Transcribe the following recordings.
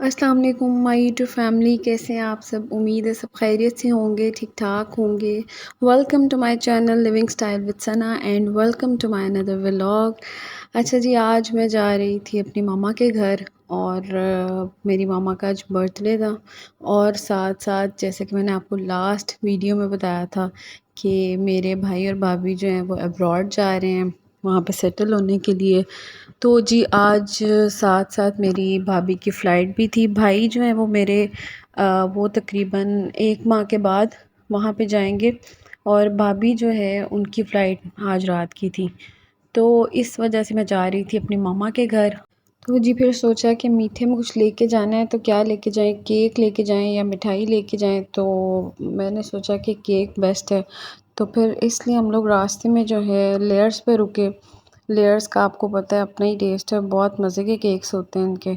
अस्सलाम वालेकुम my YouTube family, कैसे हैं आप सब। उम्मीद है सब खैरियत से होंगे, ठीक ठाक होंगे। Welcome to my channel living style with Sana and welcome to my another vlog. अच्छा जी, आज मैं जा रही थी अपनी मामा के घर और मेरी मामा का आज बर्थडे था। और साथ साथ जैसे कि मैंने आपको लास्ट वीडियो में बताया था कि मेरे भाई और भाभी जो हैं वो अब्रॉड जा रहे हैं वहाँ पे सेटल होने के लिए। तो जी आज साथ साथ मेरी भाभी की फ़्लाइट भी थी। भाई जो है वो मेरे वो तकरीबन 1 माह के बाद वहाँ पे जाएंगे और भाभी जो है उनकी फ़्लाइट आज रात की थी। तो इस वजह से मैं जा रही थी अपनी मामा के घर। तो जी फिर सोचा कि मीठे में कुछ लेके जाना है तो क्या लेके जाएं, केक लेके जाएं या मिठाई लेके जाएं। तो मैंने सोचा कि केक बेस्ट है। तो फिर इसलिए हम लोग रास्ते में जो है लेयर्स पे रुके। लेयर्स का आपको पता है अपना ही टेस्ट है, बहुत मज़े के केक्स होते हैं इनके।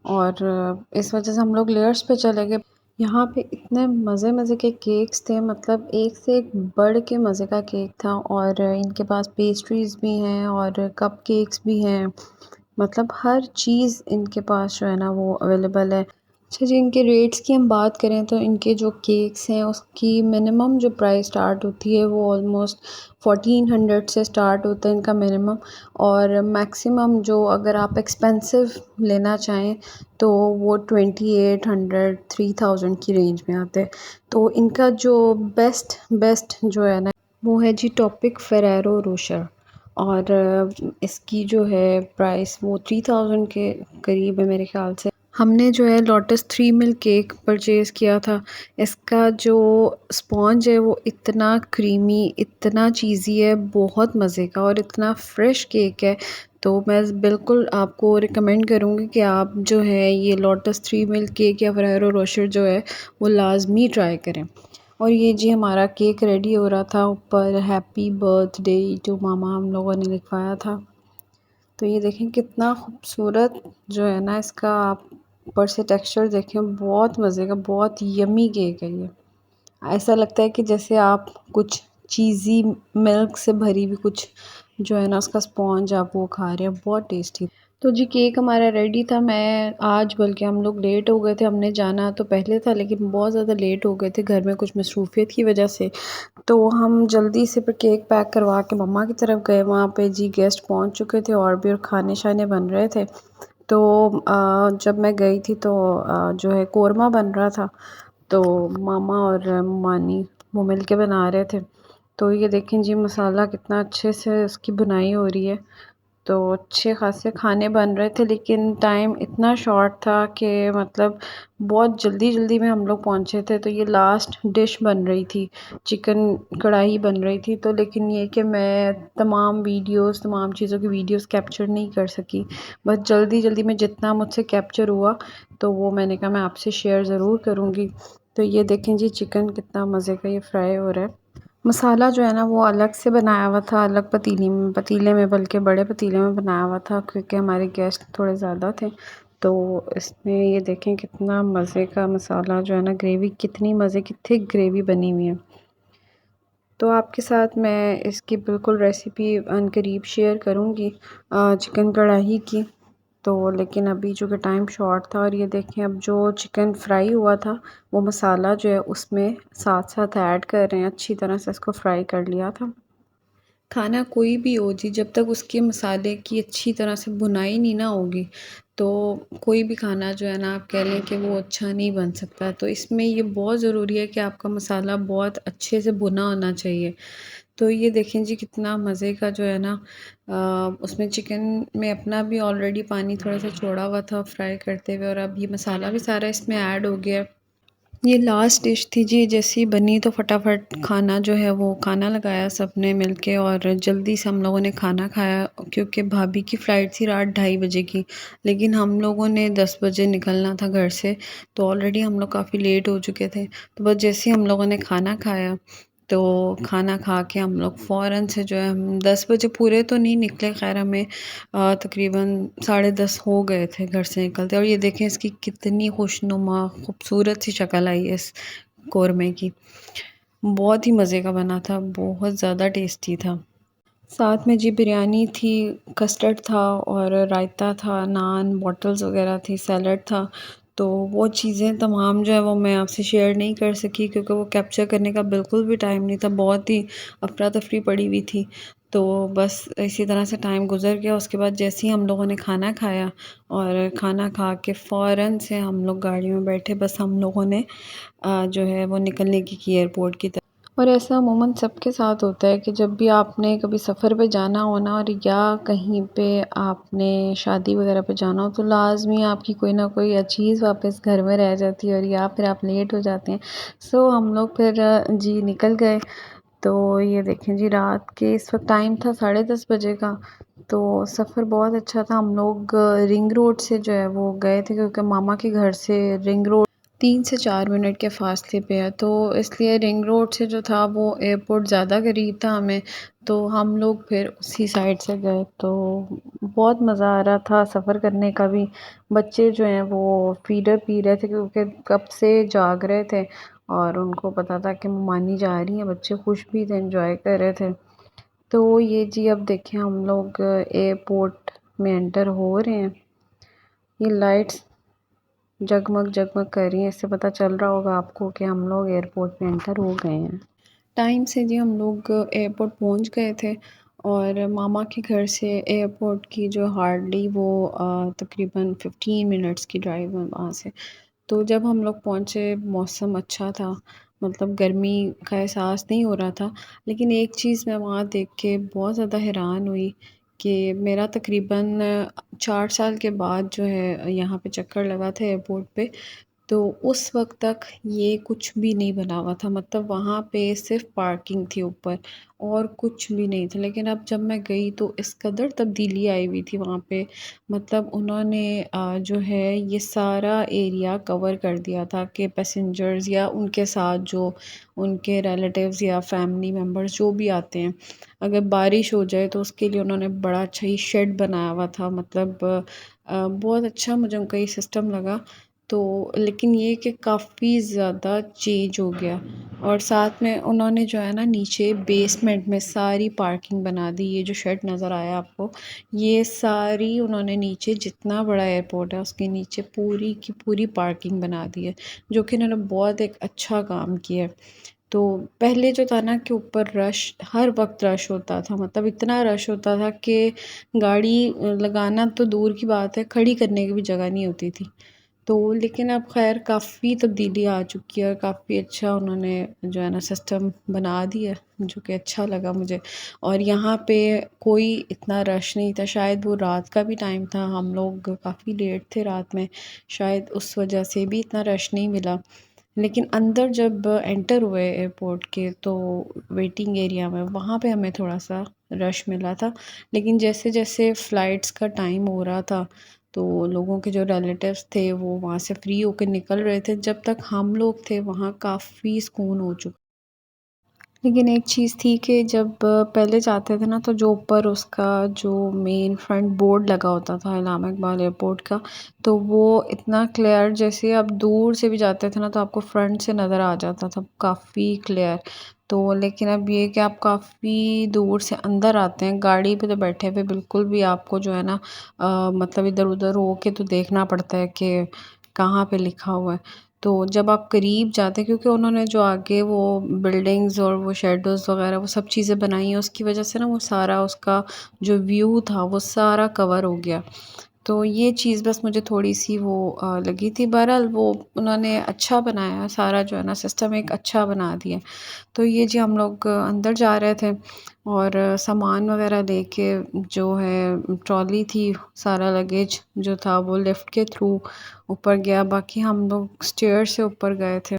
और इस वजह से हम लोग लेयर्स पे चले गए। यहाँ पे इतने मज़े मज़े के केक्स थे, मतलब एक से एक बढ़ के मज़े का केक था। और इनके पास पेस्ट्रीज़ भी हैं और कप केक्स भी हैं, मतलब हर चीज़ इनके पास जो है ना वो अवेलेबल है। अच्छा जी, इनके रेट्स की हम बात करें तो इनके जो केक्स हैं उसकी मिनिमम जो प्राइस स्टार्ट होती है वो ऑलमोस्ट 1400 से स्टार्ट होता है इनका मिनिमम। और मैक्सिमम जो अगर आप एक्सपेंसिव लेना चाहें तो वो 2800 3000 की रेंज में आते हैं। तो इनका जो बेस्ट बेस्ट जो है ना वो है जी टॉपिक फेरेरो रोशर। और इसकी जो है प्राइस वो 3000 के करीब है मेरे ख्याल से। हमने जो है लोटस 3 मिल केक परचेज़ किया था। इसका जो स्पॉन्ज है वो इतना क्रीमी, इतना चीज़ी है, बहुत मज़े का और इतना फ्रेश केक है। तो मैं बिल्कुल आपको रिकमेंड करूँगी कि आप जो है ये लोटस 3 मिल केक या फेरेरो रोशर जो है वो लाज़मी ट्राई करें। और ये जी हमारा केक रेडी हो रहा था, ऊपर हैप्पी बर्थडे टू मामा हम लोगों ने लिखवाया था। तो ये देखें कितना खूबसूरत जो है ना इसका, आप ऊपर से टेक्सचर देखें, बहुत मज़े का, बहुत यमी केक है ये। ऐसा लगता है कि जैसे आप कुछ चीज़ी मिल्क से भरी हुई कुछ जो है ना उसका स्पॉन्ज आप वो खा रहे हैं, बहुत टेस्टी। तो जी केक हमारा रेडी था। मैं आज बल्कि हम लोग लेट हो गए थे, हमने जाना तो पहले था लेकिन बहुत ज़्यादा लेट हो गए थे घर में कुछ मसरूफियत की वजह से। तो हम जल्दी से फिर केक पैक करवा के मम्मा की तरफ गए। वहाँ पे जी गेस्ट पहुँच चुके थे और भी और खाने शाने बन रहे थे। तो जब मैं गई थी तो जो है कोरमा बन रहा था। तो मामा और मानी वो मिल के बना रहे थे। तो ये देखें जी मसाला कितना अच्छे से उसकी बुनाई हो रही है। तो अच्छे ख़ासे खाने बन रहे थे लेकिन टाइम इतना शॉर्ट था कि मतलब बहुत जल्दी-जल्दी में हम लोग पहुँचे थे। तो ये लास्ट डिश बन रही थी, चिकन कढ़ाई बन रही थी। तो लेकिन ये कि मैं तमाम वीडियोस, तमाम चीज़ों की वीडियोस कैप्चर नहीं कर सकी। बस जल्दी-जल्दी में जितना मुझसे कैप्चर हुआ तो वो मैंने कहा मैं आपसे शेयर ज़रूर करूँगी। तो ये देखें जी चिकन कितना मज़े का ये फ्राई हो रहा है। मसाला जो है ना वो अलग से बनाया हुआ था, अलग पतीले में बल्कि बड़े पतीले में बनाया हुआ था क्योंकि हमारे गेस्ट थोड़े ज़्यादा थे। तो इसमें ये देखें कितना मज़े का मसाला जो है ना, ग्रेवी कितनी मज़े की थिक ग्रेवी बनी हुई है। तो आपके साथ मैं इसकी बिल्कुल रेसिपी अनकरीब शेयर करूँगी चिकन कढ़ाई की। तो लेकिन अभी चूँकि टाइम शॉर्ट था और ये देखें अब जो चिकन फ्राई हुआ था वो मसाला जो है उसमें साथ साथ ऐड कर रहे हैं, अच्छी तरह से इसको फ्राई कर लिया था। खाना कोई भी हो जी, जब तक उसके मसाले की अच्छी तरह से भुनाई नहीं ना होगी तो कोई भी खाना जो है ना आप कह लें कि वो अच्छा नहीं बन सकता। तो इसमें ये बहुत ज़रूरी है कि आपका मसाला बहुत अच्छे से भुना होना चाहिए। तो ये देखें जी कितना मज़े का जो है ना उसमें चिकन में अपना भी ऑलरेडी पानी थोड़ा सा छोड़ा हुआ था फ्राई करते हुए और अब ये मसाला भी सारा इसमें ऐड हो गया। ये लास्ट डिश थी जी, जैसी बनी तो फटाफट खाना जो है वो खाना लगाया सबने मिलके और जल्दी से हम लोगों ने खाना खाया क्योंकि भाभी की फ़्लाइट थी रात 2:30 बजे की। लेकिन हम लोगों ने 10 बजे निकलना था घर से, तो ऑलरेडी हम लोग काफ़ी लेट हो चुके थे। तो बस जैसे ही हम लोगों ने खाना खाया तो खाना खा के हम लोग फ़ौरन से जो है हम 10 बजे पूरे तो नहीं निकले, ख़ैर हमें तकरीबन 10:30 हो गए थे घर से निकलते। और ये देखें इसकी कितनी खुशनुमा खूबसूरत सी शक्ल आई है इस कौरमे की। बहुत ही मज़े का बना था, बहुत ज़्यादा टेस्टी था। साथ में जी बिरयानी थी, कस्टर्ड था और रायता था, नान, बॉटल्स वग़ैरह थी, सैलड था। तो वो चीज़ें तमाम जो है वो मैं आपसे शेयर नहीं कर सकी क्योंकि वो कैप्चर करने का बिल्कुल भी टाइम नहीं था, बहुत ही अफ़रा-तफ़री पड़ी हुई थी। तो बस इसी तरह से टाइम गुज़र गया। उसके बाद जैसे ही हम लोगों ने खाना खाया और खाना खा के फ़ौरन से हम लोग गाड़ी में बैठे, बस हम लोगों ने जो है वो निकलने की एयरपोर्ट की तरफ। और ऐसा अमूमन सबके साथ होता है कि जब भी आपने कभी सफ़र पे जाना हो ना, और या कहीं पे आपने शादी वगैरह पे जाना हो, तो लाज़मी आपकी कोई ना कोई या चीज़ वापस घर में रह जाती है और या फिर आप लेट हो जाते हैं। सो हम लोग फिर जी निकल गए। तो ये देखें जी, रात के इस वक्त टाइम था 10:30 बजे का। तो सफ़र बहुत अच्छा था। हम लोग रिंग रोड से जो है वो गए थे क्योंकि मामा के घर से रिंग रोड 3 से 4 मिनट के फ़ासले पे है, तो इसलिए रिंग रोड से जो था वो एयरपोर्ट ज़्यादा करीब था हमें, तो हम लोग फिर उसी साइड से गए। तो बहुत मज़ा आ रहा था सफ़र करने का भी। बच्चे जो हैं वो फ़ीडर पी रहे थे क्योंकि कब से जाग रहे थे और उनको पता था कि मम्मानी जा रही हैं। बच्चे खुश भी थे, एंजॉय कर रहे थे। तो ये जी अब देखें हम लोग एयरपोर्ट में एंटर हो रहे हैं। ये लाइट्स जगमग जगमग कर रही हैं, इससे पता चल रहा होगा आपको कि हम लोग एयरपोर्ट में एंटर हो गए हैं। टाइम से जी हम लोग एयरपोर्ट पहुंच गए थे और मामा के घर से एयरपोर्ट की जो हार्डली वो तकरीबन 15 मिनट्स की ड्राइव है वहाँ से। तो जब हम लोग पहुँचे मौसम अच्छा था, मतलब गर्मी का एहसास नहीं हो रहा था। लेकिन एक चीज़ मैं वहाँ देख के बहुत ज़्यादा हैरान हुई कि मेरा तकरीबन 4 साल के बाद जो है यहाँ पे चक्कर लगा था एयरपोर्ट पे। तो उस वक़्त तक ये कुछ भी नहीं बना हुआ था, मतलब वहाँ पे सिर्फ़ पार्किंग थी ऊपर और कुछ भी नहीं था। लेकिन अब जब मैं गई तो इस कदर तब्दीली आई हुई थी वहाँ पे, मतलब उन्होंने जो है ये सारा एरिया कवर कर दिया था कि पैसेंजर्स या उनके साथ जो उनके रिलेटिव्स या फैमिली मेंबर्स जो भी आते हैं, अगर बारिश हो जाए तो उसके लिए उन्होंने बड़ा अच्छा ही शेड बनाया हुआ था। मतलब बहुत अच्छा मुझे उनका ये सिस्टम लगा। तो लेकिन ये कि काफ़ी ज़्यादा चेंज हो गया और साथ में उन्होंने जो है ना नीचे बेसमेंट में सारी पार्किंग बना दी। ये जो शेड नज़र आया आपको, ये सारी उन्होंने नीचे, जितना बड़ा एयरपोर्ट है उसके नीचे पूरी की पूरी पार्किंग बना दी है, जो कि इन्होंने बहुत एक अच्छा काम किया है। तो पहले जो था ना कि ऊपर रश, हर वक्त रश होता था, मतलब इतना रश होता था कि गाड़ी लगाना तो दूर की बात है, खड़ी करने की भी जगह नहीं होती थी। तो लेकिन अब ख़ैर काफ़ी तब्दीली आ चुकी है, काफ़ी अच्छा उन्होंने जो है ना सिस्टम बना दिया, जो कि अच्छा लगा मुझे। और यहाँ पे कोई इतना रश नहीं था, शायद वो रात का भी टाइम था, हम लोग काफ़ी लेट थे रात में, शायद उस वजह से भी इतना रश नहीं मिला। लेकिन अंदर जब एंटर हुए एयरपोर्ट के तो वेटिंग एरिया में वहाँ पे हमें थोड़ा-सा रश मिला था। लेकिन जैसे-जैसे फ़्लाइट्स का टाइम हो रहा था तो लोगों के जो रिलेटिव्स थे वो वहाँ से फ्री होकर निकल रहे थे। जब तक हम लोग थे वहाँ काफ़ी सुकून हो चुका। लेकिन एक चीज़ थी कि जब पहले जाते थे ना तो जो ऊपर उसका जो मेन फ्रंट बोर्ड लगा होता था इलामा इकबाल एयरपोर्ट का, तो वो इतना क्लियर, जैसे आप दूर से भी जाते थे ना तो आपको फ्रंट से नज़र आ जाता था काफ़ी क्लियर। तो लेकिन अब ये कि आप काफ़ी दूर से अंदर आते हैं, गाड़ी पे तो बैठे हुए बिल्कुल भी आपको जो है ना मतलब इधर-उधर हो के तो देखना पड़ता है कि कहाँ पे लिखा हुआ है। तो जब आप करीब जाते हैं, क्योंकि उन्होंने जो आगे वो बिल्डिंग्स और वो शेडोज़ वग़ैरह वो सब चीज़ें बनाई हैं, उसकी वजह से ना वो सारा उसका जो व्यू था वो सारा कवर हो गया। तो ये चीज़ बस मुझे थोड़ी-सी वो लगी थी। बहरहाल वो उन्होंने अच्छा बनाया, सारा जो है ना सिस्टम एक अच्छा बना दिया। तो ये जी हम लोग अंदर जा रहे थे और सामान वग़ैरह लेके जो है ट्रॉली थी, सारा लगेज जो था वो लिफ्ट के थ्रू ऊपर गया। बाकी हम लोग स्टेयर से ऊपर गए थे।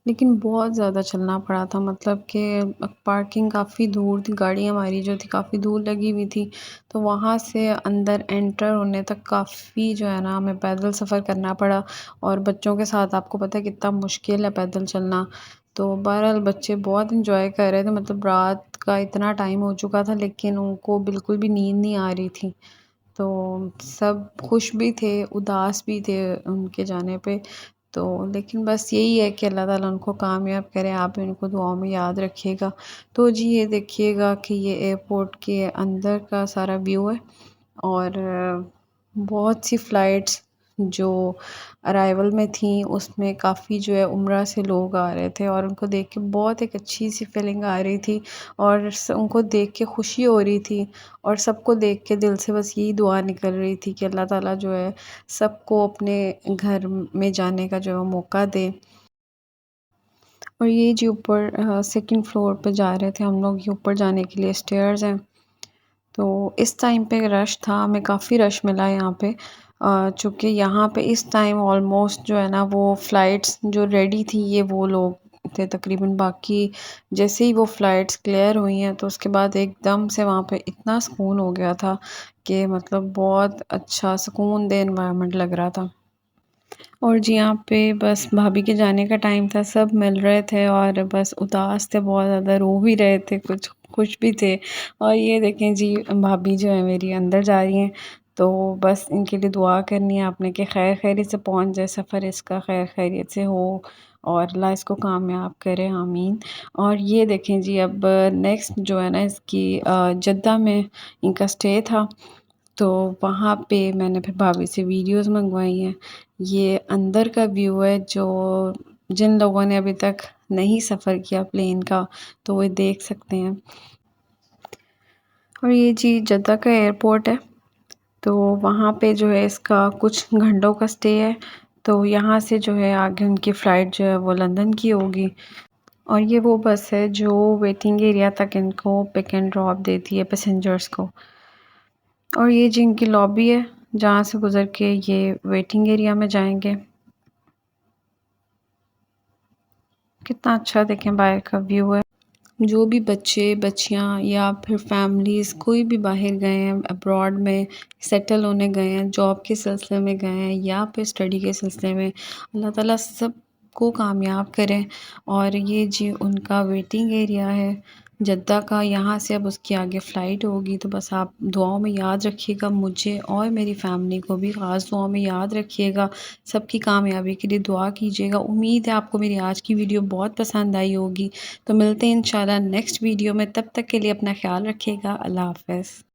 लेकिन बहुत ज़्यादा चलना पड़ा था, मतलब कि पार्किंग काफ़ी दूर थी, गाड़ी हमारी जो थी काफ़ी दूर लगी हुई थी। तो वहाँ से अंदर एंटर होने तक काफ़ी जो है ना हमें पैदल सफ़र करना पड़ा और बच्चों के साथ आपको पता है कितना मुश्किल है पैदल चलना। तो बहरहाल बच्चे बहुत एंजॉय कर रहे थे, मतलब रात का इतना टाइम हो चुका था लेकिन उनको बिल्कुल भी नींद नहीं आ रही थी। तो सब खुश भी थे, उदास भी थे उनके जाने पे। तो लेकिन बस यही है कि अल्लाह ताला उनको कामयाब करे, आप भी उनको दुआओं में याद रखिएगा। तो जी ये देखिएगा कि ये एयरपोर्ट के अंदर का सारा व्यू है और बहुत सी फ़्लाइट्स जो अराइवल में थी उसमें काफ़ी जो है उम्रा से लोग आ रहे थे और उनको देख के बहुत एक अच्छी सी फीलिंग आ रही थी और उनको देख के खुशी हो रही थी और सबको देख के दिल से बस यही दुआ निकल रही थी कि अल्लाह ताला जो है सबको अपने घर में जाने का जो है मौका दे। और ये जो ऊपर सेकंड फ्लोर पे जा रहे थे हम लोग, ये ऊपर जाने के लिए स्टेयर्स हैं। तो इस टाइम पे रश था, हमें काफ़ी रश मिला यहाँ पे, चूँकि यहाँ पे इस टाइम ऑलमोस्ट जो है ना वो फ़्लाइट्स जो रेडी थी ये वो लोग थे तकरीबन। बाकी जैसे ही वो फ़्लाइट्स क्लियर हुई हैं तो उसके बाद एकदम से वहाँ पे इतना सुकून हो गया था कि मतलब बहुत अच्छा सुकून दे एनवायरनमेंट लग रहा था। और जी यहाँ पे बस भाभी के जाने का टाइम था, सब मिल रहे थे और बस उदास थे, बहुत ज़्यादा रो भी रहे थे, कुछ खुश भी थे। और ये देखें जी भाभी जो है मेरी अंदर जा रही हैं, तो बस इनके लिए दुआ करनी है आपने कि खैर खैरियत से पहुँच जाए, सफ़र इसका खैर खैरियत से हो और अल्लाह इसको कामयाब करे, आमीन। और ये देखें जी अब नेक्स्ट जो है ना इसकी जद्दा में इनका स्टे था, तो वहाँ पे मैंने फिर भाभी से वीडियोस मंगवाई हैं। ये अंदर का व्यू है जो जिन लोगों ने अभी तक नहीं सफ़र किया प्लेन का तो वो देख सकते हैं। और ये जी जद्दा का एयरपोर्ट है, तो वहाँ पे जो है इसका कुछ घंटों का स्टे है, तो यहाँ से जो है आगे उनकी फ़्लाइट जो है वो लंदन की होगी। और ये वो बस है जो वेटिंग एरिया तक इनको पिक एंड ड्रॉप देती है पैसेंजर्स को। और ये जिनकी लॉबी है जहाँ से गुज़र के ये वेटिंग एरिया में जाएंगे। कितना अच्छा देखें बाहर का व्यू है। जो भी बच्चे बच्चियाँ या फिर फैमिलीज़ कोई भी बाहर गए हैं अब्रॉड में सेटल होने गए हैं, जॉब के सिलसिले में गए हैं या फिर स्टडी के सिलसिले में, अल्लाह ताला सबको कामयाब करें। और ये जी उनका वेटिंग एरिया है जद्दा का, यहाँ से अब उसकी आगे फ़्लाइट होगी, तो बस आप दुआओं में याद रखिएगा मुझे और मेरी फ़ैमिली को भी ख़ास दुआओं में याद रखिएगा। सबकी कामयाबी के लिए दुआ कीजिएगा। उम्मीद है आपको मेरी आज की वीडियो बहुत पसंद आई होगी। तो मिलते हैं इंशाल्लाह नेक्स्ट वीडियो में, तब तक के लिए अपना ख़्याल रखिएगा। अल्लाह हाफ़िज़।